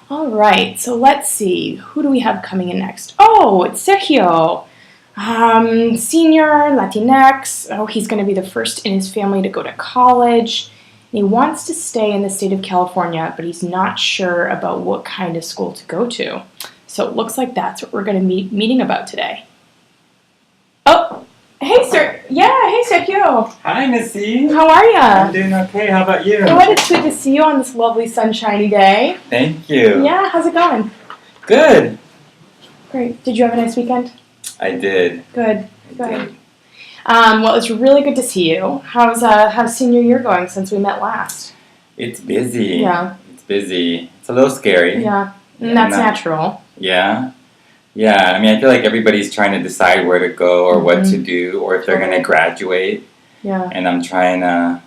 All right, so let's see. Who do we have coming in next? Oh, it's Sergio. Senior, Latinx. Oh, he's going to be the first in his family to go to college. He wants to stay in the state of California, but he's not sure about what kind of school to go to. So it looks like that's what we're going to be meeting about today. Oh, hey, sir. Yeah, hey, Sergio. Hi, Missy. How are ya? I'm doing okay. How about you? Oh, it's good to see you on this lovely sunshiny day. Thank you. Yeah, how's it going? Good. Great. Did you have a nice weekend? I did. Good. I Good. did. Well, it's really good to see you. How's senior year going since we met last? It's busy. Yeah. It's busy. It's a little scary. Yeah. And that's natural. Yeah. Yeah. I mean, I feel like everybody's trying to decide where to go or what to do or if they're going to graduate. Yeah. And I'm trying to,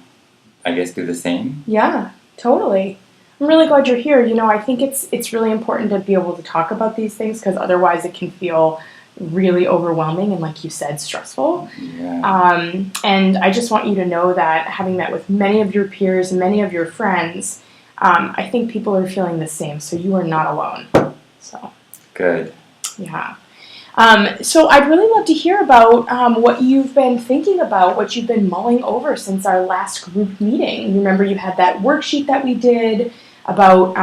I guess, do the same. Yeah, totally. I'm really glad you're here. You know, I think it's really important to be able to talk about these things because otherwise it can feel really overwhelming and, like you said, stressful. Yeah. And I just want you to know that having met with many of your peers and many of your friends, I think people are feeling the same. So you are not alone. So Good. yeah. So I'd really love to hear about what you've been thinking about, what you've been mulling over since our last group meeting. You remember you had that worksheet that we did about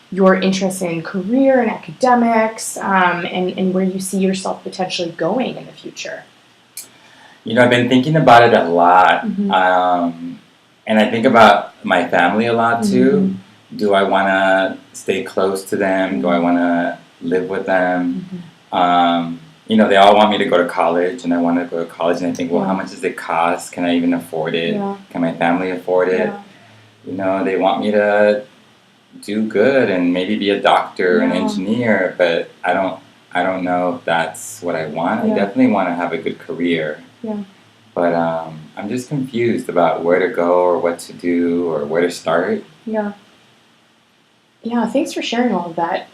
your interest in career and academics and where you see yourself potentially going in the future. You know, I've been thinking about it a lot. Mm-hmm. And I think about my family a lot too. Mm-hmm. Do I want to stay close to them? Mm-hmm. Do I want to live with them? Mm-hmm. You know, they all want me to go to college, and I want to go to college, and I think, well, Yeah. how much does it cost? Can I even afford it? Yeah. Can my family afford it? Yeah. You know, they want me to do good and maybe be a doctor, an Yeah. engineer, but I don't know if that's what I want. Yeah. I definitely want to have a good career. Yeah. But I'm just confused about where to go or what to do or where to start. Yeah. Yeah, thanks for sharing all of that.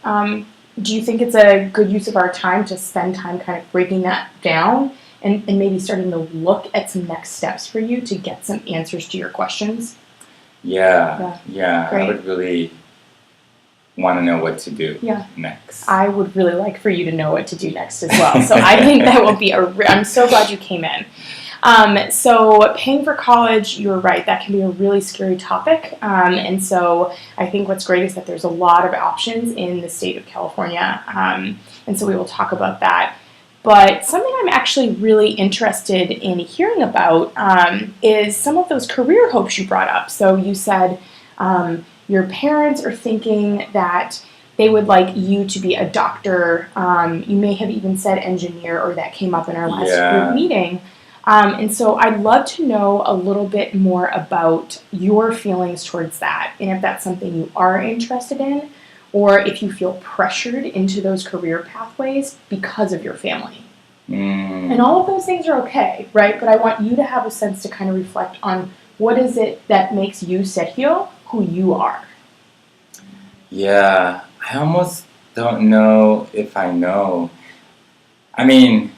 Do you think it's a good use of our time to spend time kind of breaking that down and maybe starting to look at some next steps for you to get some answers to your questions? Yeah. I Great. would really want to know what to do next. I would really like for you to know what to do next as well. So I think that will be I'm so glad you came in. So paying for college, you're right, that can be a really scary topic. And so I think what's great is that there's a lot of options in the state of California. And so we will talk about that. But something I'm actually really interested in hearing about is some of those career hopes you brought up. So you said your parents are thinking that they would like you to be a doctor. You may have even said engineer, or that came up in our last group meeting. And so I'd love to know a little bit more about your feelings towards that, and if that's something you are interested in, or if you feel pressured into those career pathways because of your family. And all of those things are okay, right? But I want you to have a sense to kind of reflect on what is it that makes you, Sergio, who you are. Yeah, I almost don't know if I know. I mean,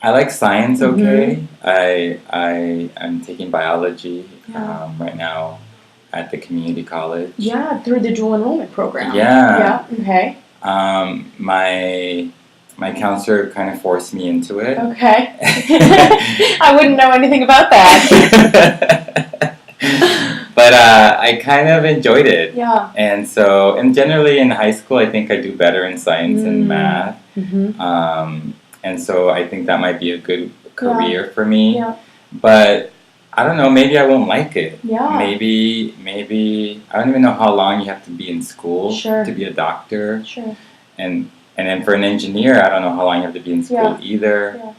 I like science, okay? I'm taking biology right now at the community college. Yeah, through the dual enrollment program. Yeah. Yeah, okay. My counselor kind of forced me into it. Okay. I wouldn't know anything about that. But I kind of enjoyed it. Yeah. And generally in high school, I think I do better in science and math. And so I think that might be a good career for me. Yeah. But I don't know, maybe I won't like it. Yeah. Maybe I don't even know how long you have to be in school to be a doctor. Sure. And then for an engineer, I don't know how long you have to be in school either. Yeah.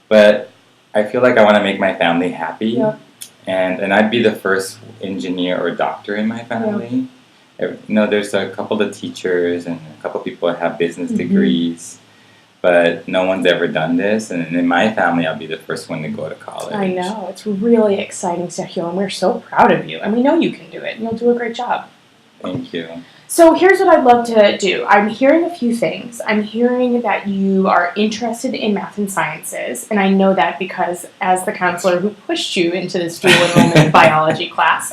But I feel like I want to make my family happy. Yeah. And I'd be the first engineer or doctor in my family. You know, there's a couple of teachers and a couple of people that have business degrees. But no one's ever done this, and in my family, I'll be the first one to go to college. I know. It's really exciting, Sergio, and we're so proud of you. And we know you can do it, and you'll do a great job. Thank you. So here's what I'd love to do. I'm hearing a few things. I'm hearing that you are interested in math and sciences, and I know that because as the counselor who pushed you into this dual enrollment biology class,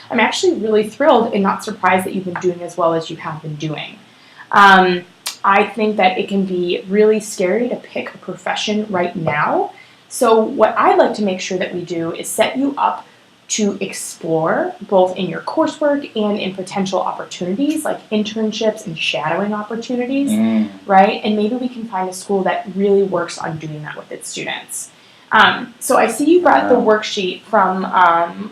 I'm actually really thrilled and not surprised that you've been doing as well as you have been doing. I think that it can be really scary to pick a profession right now. So what I'd like to make sure that we do is set you up to explore both in your coursework and in potential opportunities like internships and shadowing opportunities, right? And maybe we can find a school that really works on doing that with its students. So I see you brought the worksheet from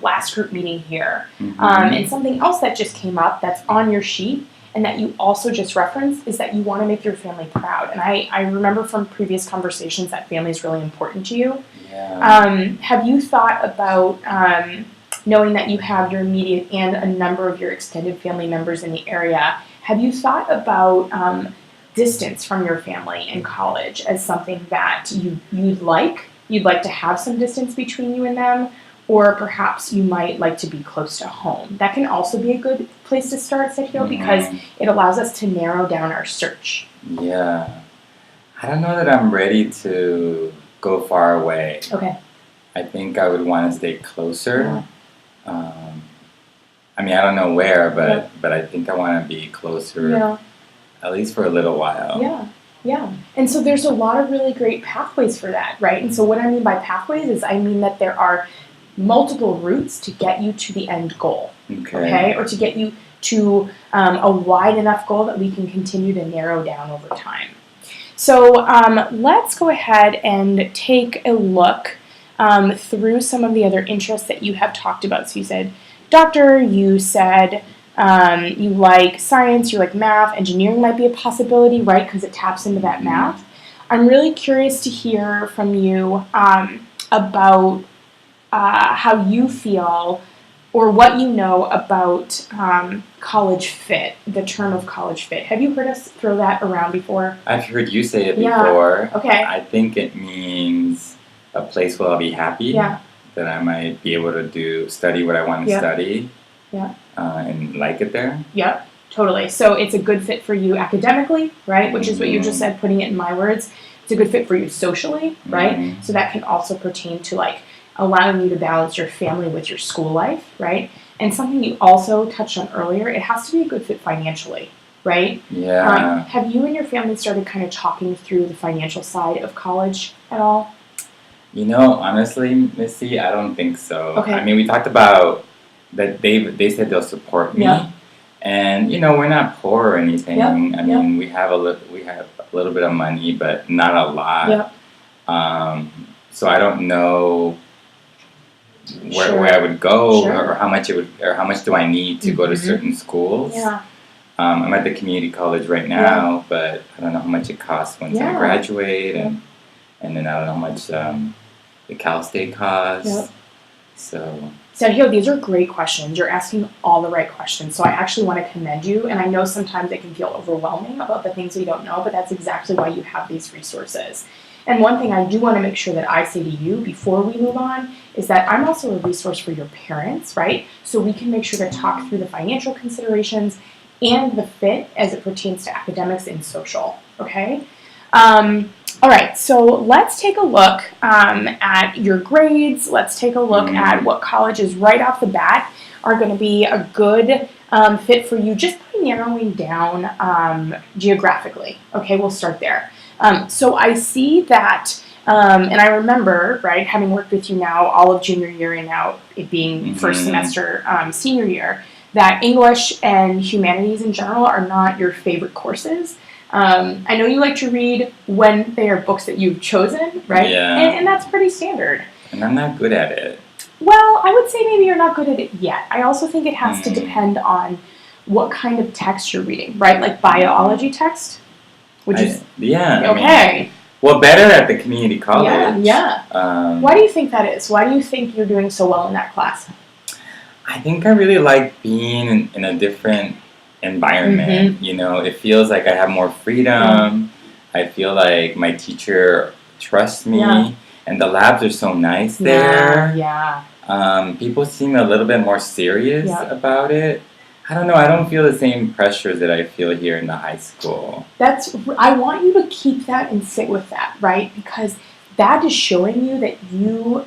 last group meeting here. And something else that just came up that's on your sheet and that you also just referenced is that you want to make your family proud. And I remember from previous conversations that family is really important to you. Have you thought about, knowing that you have your immediate and a number of your extended family members in the area, have you thought about distance from your family in college as something that you'd like? You'd like to have some distance between you and them, or perhaps you might like to be close to home. That can also be a good place to start, Sergio, because it allows us to narrow down our search. Yeah. I don't know that I'm ready to go far away. Okay. I think I would want to stay closer. I mean, I don't know where, but I think I want to be closer, at least for a little while. Yeah. And so there's a lot of really great pathways for that, right? And so what I mean by pathways is I mean that there are multiple routes to get you to the end goal, okay? Or to get you to a wide enough goal that we can continue to narrow down over time. So let's go ahead and take a look through some of the other interests that you have talked about. So you said doctor, you said you like science, you like math, engineering might be a possibility, right, because it taps into that math. I'm really curious to hear from you about how you feel or what you know about college fit, the term of college fit. Have you heard us throw that around before? I've heard you say it before. Okay. I think it means a place where I'll be happy, that I might be able to study what I want to study, and like it there. Yep, totally. So it's a good fit for you academically, right, which is what you just said, putting it in my words. It's a good fit for you socially, right? So that can also pertain to like allowing you to balance your family with your school life, right? And something you also touched on earlier, it has to be a good fit financially, right? Yeah. Have you and your family started kind of talking through the financial side of college at all? You know, honestly, Missy, I don't think so. Okay. I mean, we talked about that they said they'll support me. And, you know, we're not poor or anything. I mean, we have a little bit of money, but not a lot. So I don't know where I would go or how much do I need to go to certain schools. I'm at the community college right now, but I don't know how much it costs once I graduate, and then I don't know how much the Cal State costs. So Sergio, these are great questions. You're asking all the right questions. So I actually want to commend you. And I know sometimes it can feel overwhelming about the things we don't know, but that's exactly why you have these resources. And one thing I do want to make sure that I say to you before we move on is that I'm also a resource for your parents, right? So we can make sure to talk through the financial considerations and the fit as it pertains to academics and social, okay? All right, so let's take a look at your grades. Let's take a look at what colleges right off the bat are going to be a good fit for you, just by narrowing down geographically. Okay, we'll start there. So I see that, and I remember, right, having worked with you now all of junior year and now it being first semester senior year, that English and humanities in general are not your favorite courses. I know you like to read when they are books that you've chosen, right? And that's pretty standard. And I'm not good at it. Well, I would say maybe you're not good at it yet. I also think it has to depend on what kind of text you're reading, right? Like biology text? Which is okay. I mean, well, better at the community college. Why do you think that is? Why do you think you're doing so well in that class? I think I really like being in a different environment. You know, it feels like I have more freedom. I feel like my teacher trusts me, and the labs are so nice there. People seem a little bit more serious about it. I don't know, I don't feel the same pressures that I feel here in the high school. I want you to keep that and sit with that, right? Because that is showing you that you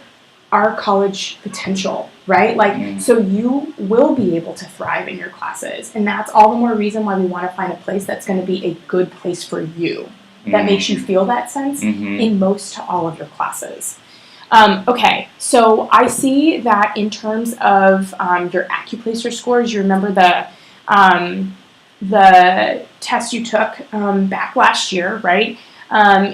are college potential, right? Like, so you will be able to thrive in your classes. And that's all the more reason why we want to find a place that's going to be a good place for you, that makes you feel that sense in most to all of your classes. Okay, so I see that in terms of your Accuplacer scores, you remember the test you took back last year, right?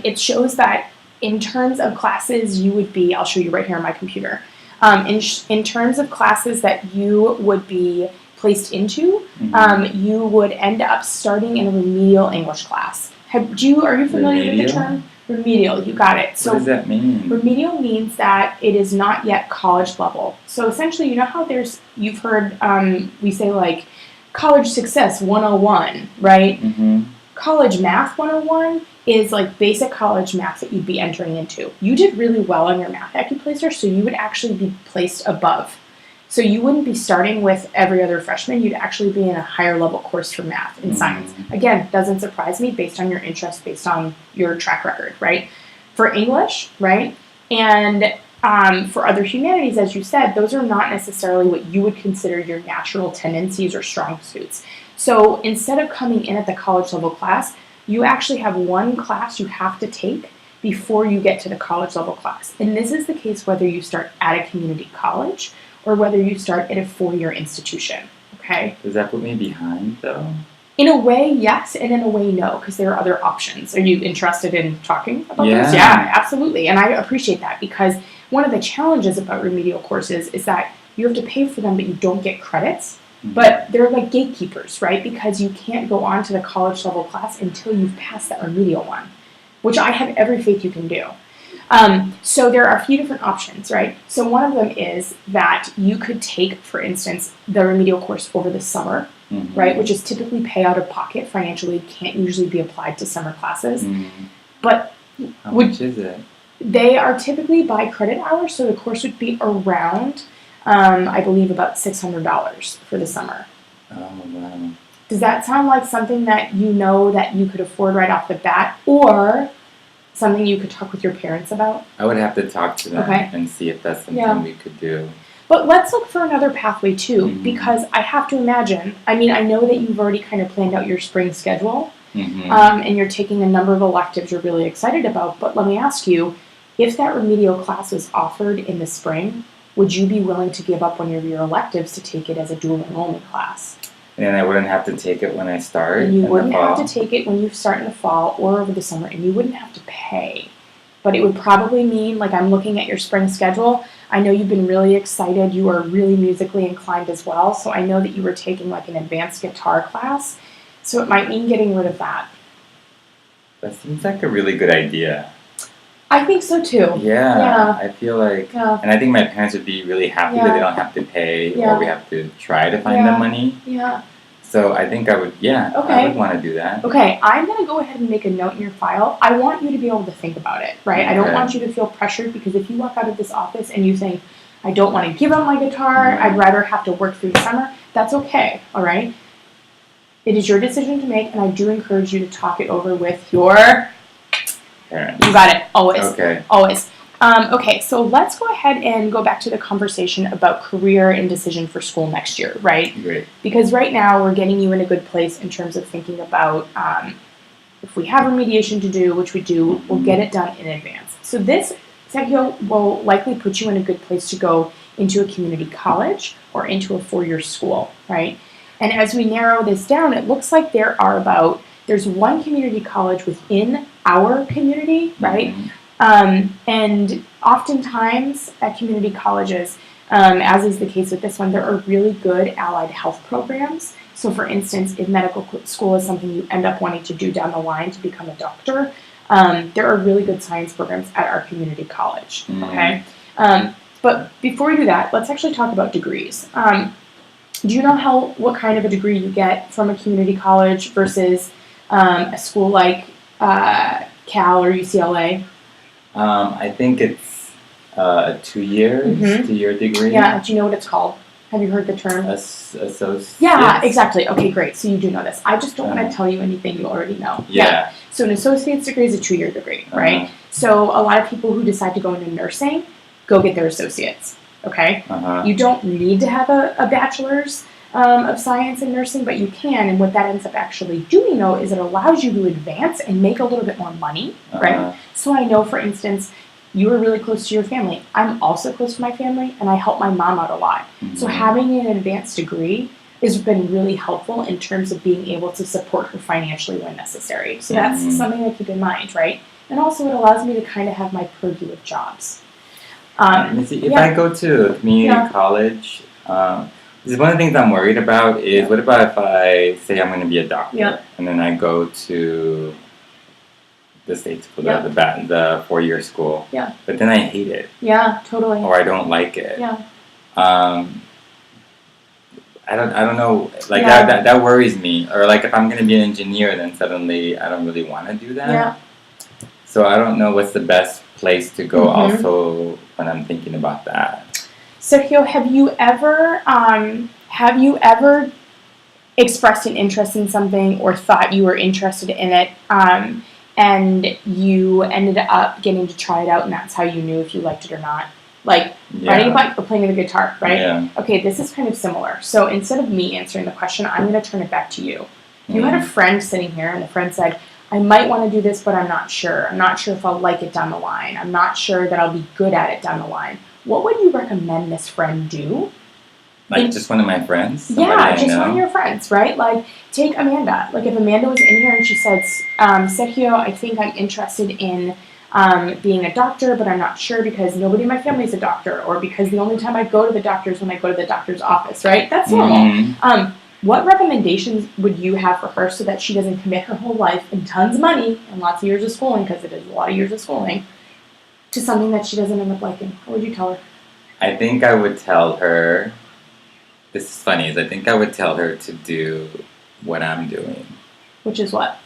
It shows that in terms of classes you would be, I'll show you right here on my computer, in terms of classes that you would be placed into, you would end up starting in a remedial English class. Are you familiar with the term? Remedial, you got it. So what does that mean? Remedial means that it is not yet college level. So essentially, you know how you've heard, we say like, college success 101, right? College math 101 is like basic college math that you'd be entering into. You did really well on your math Accuplacer, so you would actually be placed above. So you wouldn't be starting with every other freshman. You'd actually be in a higher level course for math and science. Again, doesn't surprise me based on your interest, based on your track record, right? For English, right? And for other humanities, as you said, those are not necessarily what you would consider your natural tendencies or strong suits. So instead of coming in at the college level class, you actually have one class you have to take before you get to the college level class. And this is the case whether you start at a community college or whether you start at a four-year institution, okay? Does that put me behind, though? In a way, yes, and in a way, no, because there are other options. Are you interested in talking about Yeah. this? Yeah, absolutely, and I appreciate that because one of the challenges about remedial courses is that you have to pay for them, but you don't get credits. But they're like gatekeepers, right? Because you can't go on to the college level class until you've passed that remedial one, which I have every faith you can do. So there are a few different options, right? So one of them is that you could take, for instance, the remedial course over the summer, right? Which is typically pay out of pocket. Financial aid can't usually be applied to summer classes. But how much is it? They are typically by credit hours, so the course would be around, I believe, about $600 for the summer. Oh, wow. Does that sound like something that you know that you could afford right off the bat, or something you could talk with your parents about? I would have to talk to them and see if that's something we could do. But let's look for another pathway too, because I have to imagine, I mean, I know that you've already kind of planned out your spring schedule, and you're taking a number of electives you're really excited about, but let me ask you, if that remedial class was offered in the spring, would you be willing to give up one of your electives to take it as a dual enrollment class? And I wouldn't have to take it when I start And you in wouldn't the fall. have to take it when you start in the fall or over the summer, and you wouldn't have to pay. But it would probably mean, like I'm looking at your spring schedule, I know you've been really excited, you are really musically inclined as well, so I know that you were taking like an advanced guitar class, so it might mean getting rid of that. That seems like a really good idea. I think so too. Yeah. I feel like, and I think my parents would be really happy that they don't have to pay or we have to try to find the money. Yeah. So I think I would, I would want to do that. Okay, I'm going to go ahead and make a note in your file. I want you to be able to think about it, right? I don't want you to feel pressured, because if you walk out of this office and you think, I don't want to give up my guitar, I'd rather have to work through the summer, that's okay, all right? It is your decision to make, and I do encourage you to talk it over with your parents. You got it, always. Okay. Always. Okay, so let's go ahead and go back to the conversation about career and decision for school next year, right? Great. Because right now we're getting you in a good place in terms of thinking about if we have remediation to do, which we do, we'll get it done in advance. So this, Sergio, will likely put you in a good place to go into a community college or into a four-year school, right? And as we narrow this down, it looks like there's one community college within our community, right? And oftentimes at community colleges, as is the case with this one, there are really good allied health programs. So for instance, if medical school is something you end up wanting to do down the line to become a doctor, there are really good science programs at our community college, okay? But before we do that, let's actually talk about degrees. Do you know what kind of a degree you get from a community college versus a school like Cal or UCLA? I think it's a 2 years, 2-year degree. Yeah, do you know what it's called? Have you heard the term? Associate. Yeah, exactly. Okay, great. So you do know this. I just don't want to tell you anything you already know. Yeah. So an associate's degree is a 2-year degree, right? So a lot of people who decide to go into nursing go get their associates. okay? Uh-huh. You don't need to have a bachelor's of science in nursing, but you can. And what that ends up actually doing, though, is it allows you to advance and make a little bit more money, right? So I know, for instance, you are really close to your family. I'm also close to my family, and I help my mom out a lot. Mm-hmm. So having an advanced degree has been really helpful in terms of being able to support her financially when necessary. So that's something to keep in mind, right? And also it allows me to kind of have my purview of jobs. If I go to a community college, one of the things I'm worried about is what about if I say I'm going to be a doctor and then I go to the state school, the 4-year school, but then I hate it. Yeah, totally. Or I don't like it. Yeah. I don't know, like that worries me. Or like if I'm going to be an engineer, then suddenly I don't really want to do that. Yeah. So I don't know what's the best place to go also when I'm thinking about that. Sergio, have you ever expressed an interest in something or thought you were interested in it, and you ended up getting to try it out, and that's how you knew if you liked it or not? Like riding a bike or playing the guitar, right? Yeah. Okay, this is kind of similar. So instead of me answering the question, I'm going to turn it back to you. If you had a friend sitting here and the friend said, I might want to do this, but I'm not sure. I'm not sure if I'll like it down the line. I'm not sure that I'll be good at it down the line. What would you recommend this friend do? Like just one of my friends? Yeah, just one of your friends, right? Like, take Amanda. Like, if Amanda was in here and she said, Sergio, I think I'm interested in being a doctor, but I'm not sure because nobody in my family is a doctor, or because the only time I go to the doctor is when I go to the doctor's office, right? That's normal. What recommendations would you have for her so that she doesn't commit her whole life and tons of money and lots of years of schooling, because it is a lot of years of schooling, to something that she doesn't end up liking? What would you tell her? I think I would tell her, this is funny, I think I would tell her to do what I'm doing. Which is what?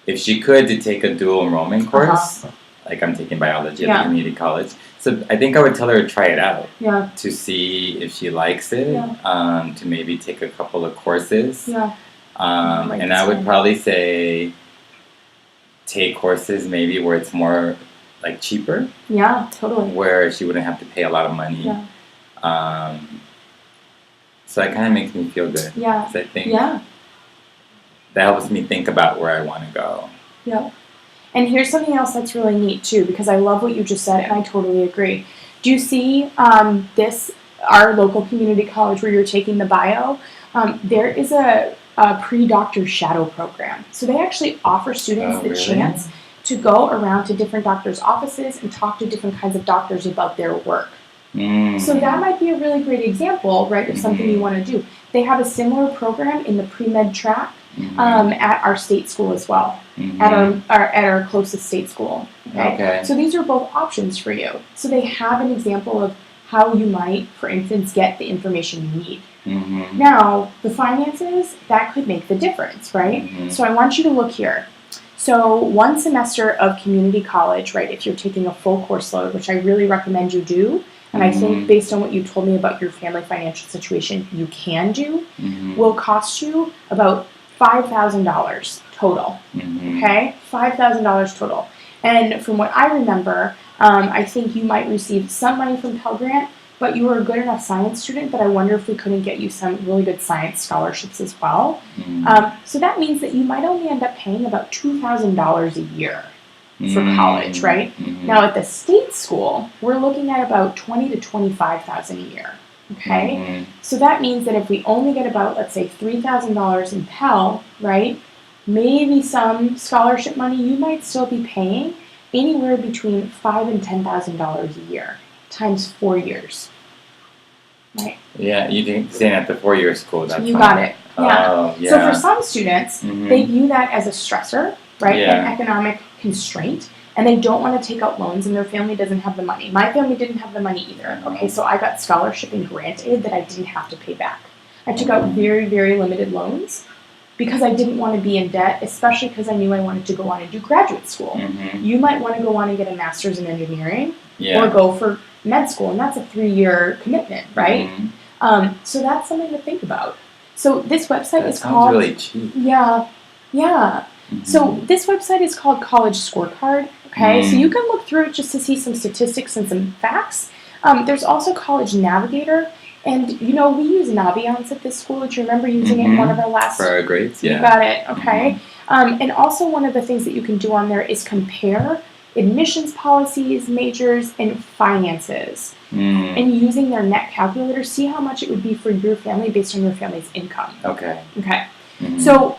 If she could, to take a dual enrollment course, like I'm taking biology at the community college. So I think I would tell her to try it out. Yeah. To see if she likes it. Yeah. To maybe take a couple of courses. Yeah. And I would probably say take courses maybe where it's more like cheaper. Yeah, totally. Where she wouldn't have to pay a lot of money. Yeah. So that kind of makes me feel good. Yeah. 'Cause I think that helps me think about where I want to go. Yeah. And here's something else that's really neat too, because I love what you just said, and I totally agree. Do you see our local community college where you're taking the bio? There is a pre-doctor shadow program. So they actually offer students the chance to go around to different doctors' offices and talk to different kinds of doctors about their work. So that might be a really great example, right, of something you want to do. They have a similar program in the pre-med track at our state school as well, at our closest state school. Okay? So these are both options for you. So they have an example of how you might, for instance, get the information you need. Now, the finances, that could make the difference, right? So I want you to look here. So 1 semester of community college, right, if you're taking a full course load, which I really recommend you do, and I think based on what you told me about your family financial situation, you can do, will cost you about $5,000 total. Okay? $5,000 total. And from what I remember, I think you might receive some money from Pell Grant, but you were a good enough science student that I wonder if we couldn't get you some really good science scholarships as well. So that means that you might only end up paying about $2,000 a year for college, right? Now at the state school, we're looking at about $20,000 to $25,000 a year. Okay? So that means that if we only get about, let's say, $3,000 in Pell, right? Maybe some scholarship money, you might still be paying anywhere between $5,000 and $10,000 a year times 4 years. Right? Yeah, you didn't say at the 4-year school. That's you got it. Yeah. So for some students, they view that as a stressor, right? An economic constraint, and they don't want to take out loans, and their family doesn't have the money. My family didn't have the money either. Okay, so I got scholarship and grant aid that I didn't have to pay back. I took out very, very limited loans because I didn't want to be in debt, especially because I knew I wanted to go on and do graduate school. You might want to go on and get a master's in engineering or go for med school, and that's a 3-year commitment, right? So that's something to think about. So this website is called... really cheap. Yeah. So this website is called College Scorecard, okay? So you can look through it just to see some statistics and some facts. There's also College Navigator, and we use Naviance at this school. Do you remember using it in one of our last? For our grades, yeah. You got it. Okay. And also one of the things that you can do on there is compare admissions policies, majors, and finances. And using their net calculator, see how much it would be for your family based on your family's income. Okay. Okay. So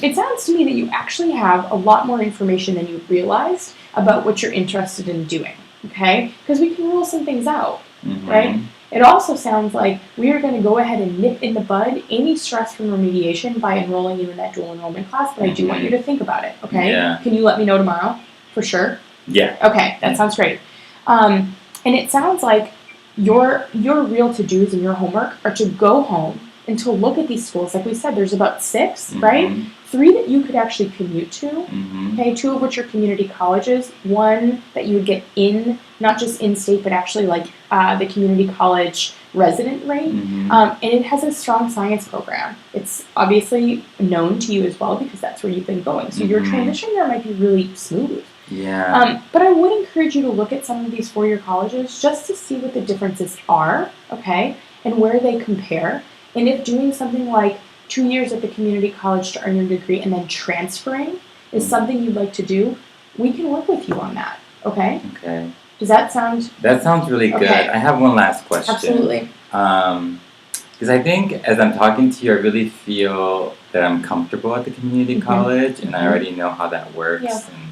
it sounds to me that you actually have a lot more information than you realized about what you're interested in doing. Okay? Because we can rule some things out, right? It also sounds like we are going to go ahead and nip in the bud any stress from remediation by enrolling you in that dual enrollment class, but I do want you to think about it, okay? Yeah. Can you let me know tomorrow? For sure? Yeah. Okay, that sounds great. And it sounds like your real to-dos and your homework are to go home and to look at these schools. Like we said, there's about 6, right? 3 that you could actually commute to, okay? 2 of which are community colleges. 1 that you would get in, not just in-state, but actually like the community college resident rate. And it has a strong science program. It's obviously known to you as well because that's where you've been going. So your transition there might be really smooth. Yeah. But I would encourage you to look at some of these 4-year colleges just to see what the differences are, okay? And where they compare. And if doing something like 2 years at the community college to earn your degree and then transferring is something you'd like to do, we can work with you on that, okay? Okay. Does that sound... That sounds really good. Okay. I have one last question. Absolutely. Because I think as I'm talking to you, I really feel that I'm comfortable at the community college, and I already know how that works, and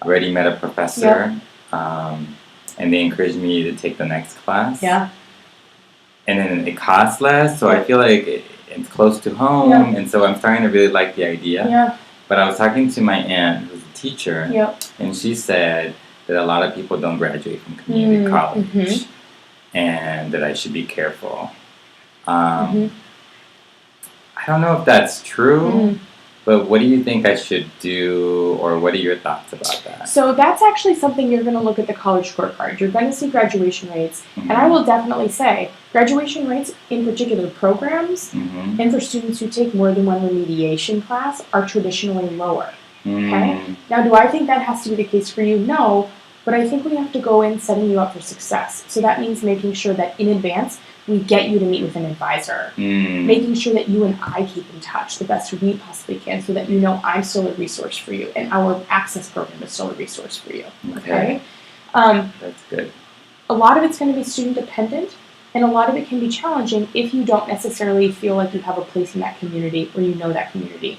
I already met a professor, and they encouraged me to take the next class. Yeah. And then it costs less, so I feel like it's close to home, and so I'm starting to really like the idea. Yeah. But I was talking to my aunt, who's a teacher, and she said that a lot of people don't graduate from community college, and that I should be careful. I don't know if that's true, but what do you think I should do, or what are your thoughts about that? So that's actually something you're going to look at the college scorecard. You're going to see graduation rates, and I will definitely say graduation rates in particular programs and for students who take more than one remediation class are traditionally lower. Okay? Now, do I think that has to be the case for you? No, but I think we have to go in setting you up for success. So that means making sure that in advance we get you to meet with an advisor, making sure that you and I keep in touch the best we possibly can so that you know I'm still a resource for you and our access program is still a resource for you. Okay? That's good. A lot of it's going to be student dependent, and a lot of it can be challenging if you don't necessarily feel like you have a place in that community or you know that community.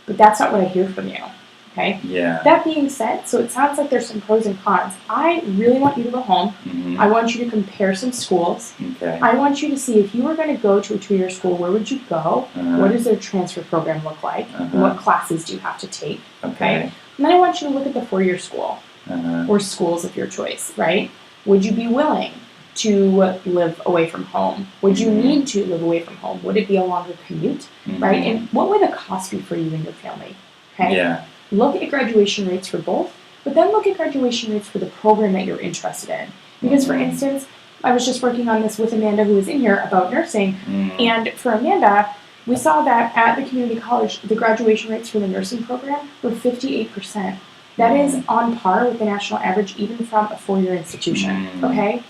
But that's not what I hear from you. Okay? Yeah. That being said, so it sounds like there's some pros and cons. I really want you to go home. I want you to compare some schools. Okay. I want you to see if you were going to go to a 2-year school, where would you go? What does their transfer program look like? And what classes do you have to take? Okay. And then I want you to look at the 4-year school or schools of your choice, right? Would you be willing to live away from home? Would you need to live away from home? Would it be a longer commute, right? And what would the cost be for you and your family? Okay. Yeah. Look at graduation rates for both, but then look at graduation rates for the program that you're interested in. Because, for instance, I was just working on this with Amanda, who was in here, about nursing, and for Amanda, we saw that at the community college, the graduation rates for the nursing program were 58%. That is on par with the national average, even from a 4-year institution, okay?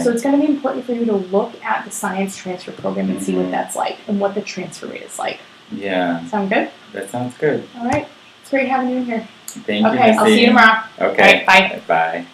So it's going to be important for you to look at the science transfer program and see what that's like and what the transfer rate is like. Yeah. Sound good? That sounds good. All right. It's great having you in here. Thank you, Okay, I'll see you tomorrow. Okay. All right, bye. Bye.